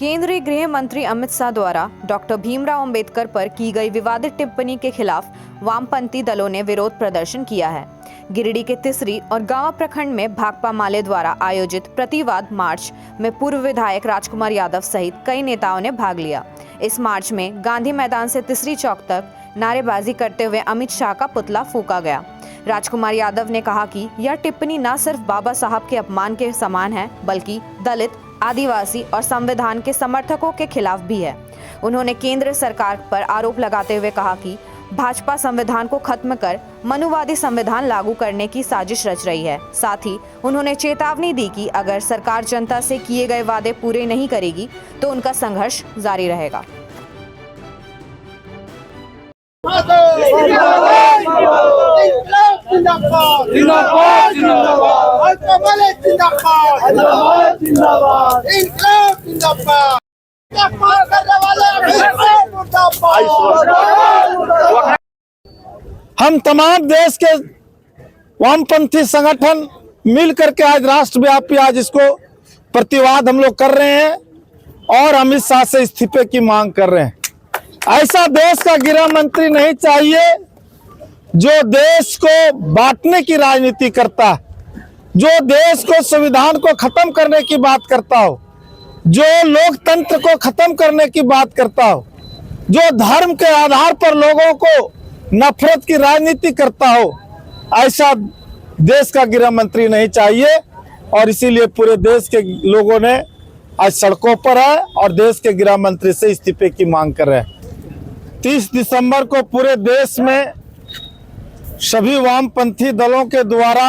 केंद्रीय गृह मंत्री अमित शाह द्वारा डॉक्टर भीमराव अंबेडकर पर की गई विवादित टिप्पणी के खिलाफ वामपंथी दलों ने विरोध प्रदर्शन किया है। गिरिडीह के तिसरी और गांव प्रखंड में भाकपा माले द्वारा आयोजित प्रतिवाद मार्च में पूर्व विधायक राजकुमार यादव सहित कई नेताओं ने भाग लिया। इस मार्च में गांधी मैदान से तिसरी चौक तक नारेबाजी करते हुए अमित शाह का पुतला फूंका गया। राजकुमार यादव ने कहा कि यह टिप्पणी न सिर्फ बाबा साहब के अपमान के समान है, बल्कि दलित, आदिवासी और संविधान के समर्थकों के खिलाफ भी है। उन्होंने केंद्र सरकार पर आरोप लगाते हुए कहा कि भाजपा संविधान को खत्म कर मनुवादी संविधान लागू करने की साजिश रच रही है। साथ ही उन्होंने चेतावनी दी कि अगर सरकार जनता से किए गए वादे पूरे नहीं करेगी तो उनका संघर्ष जारी रहेगा। हम तमाम देश के वामपंथी संगठन मिल करके आज राष्ट्रव्यापी आज इसको प्रतिवाद हम लोग कर रहे हैं और अमित शाह से इस्तीफे की मांग कर रहे हैं। ऐसा देश का गृह मंत्री नहीं चाहिए जो देश को बांटने की राजनीति करता है, जो देश को संविधान को खत्म करने की बात करता हो, जो लोकतंत्र को खत्म करने की बात करता हो, जो धर्म के आधार पर लोगों को नफरत की राजनीति करता हो, ऐसा देश का गृह मंत्री नहीं चाहिए। और इसीलिए पूरे देश के लोगों ने आज सड़कों पर है और देश के गृह मंत्री से इस्तीफे की मांग कर रहे हैं। 30 दिसंबर को पूरे देश में सभी वामपंथी दलों के द्वारा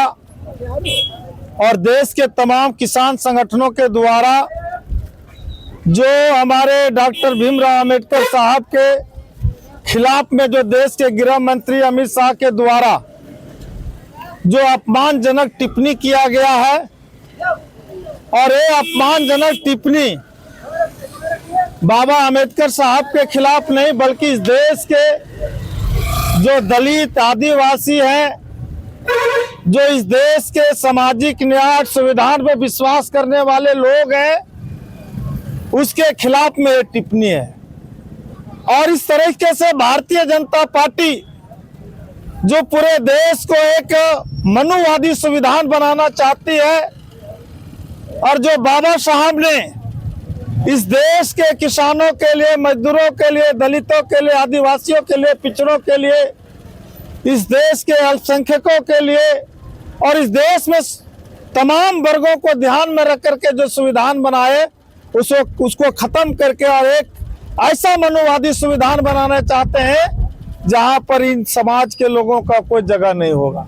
और देश के तमाम किसान संगठनों के द्वारा जो हमारे डॉक्टर भीमराव अंबेडकर साहब के खिलाफ में जो देश के गृह मंत्री अमित शाह के द्वारा जो अपमानजनक टिप्पणी किया गया है, और ये अपमानजनक टिप्पणी बाबा अंबेडकर साहब के खिलाफ नहीं बल्कि इस देश के जो दलित, आदिवासी हैं, जो इस देश के सामाजिक न्याय संविधान पर विश्वास करने वाले लोग हैं, उसके खिलाफ में ये टिप्पणी है। और इस तरीके से भारतीय जनता पार्टी जो पूरे देश को एक मनुवादी संविधान बनाना चाहती है और जो बाबा साहब ने इस देश के किसानों के लिए, मजदूरों के लिए, दलितों के लिए, आदिवासियों के लिए, पिछड़ों के लिए, इस देश के अल्पसंख्यकों के लिए और इस देश में तमाम वर्गों को ध्यान में रख करके जो संविधान बनाए उसको खत्म करके और एक ऐसा मनुवादी संविधान बनाना चाहते हैं जहां पर इन समाज के लोगों का कोई जगह नहीं होगा।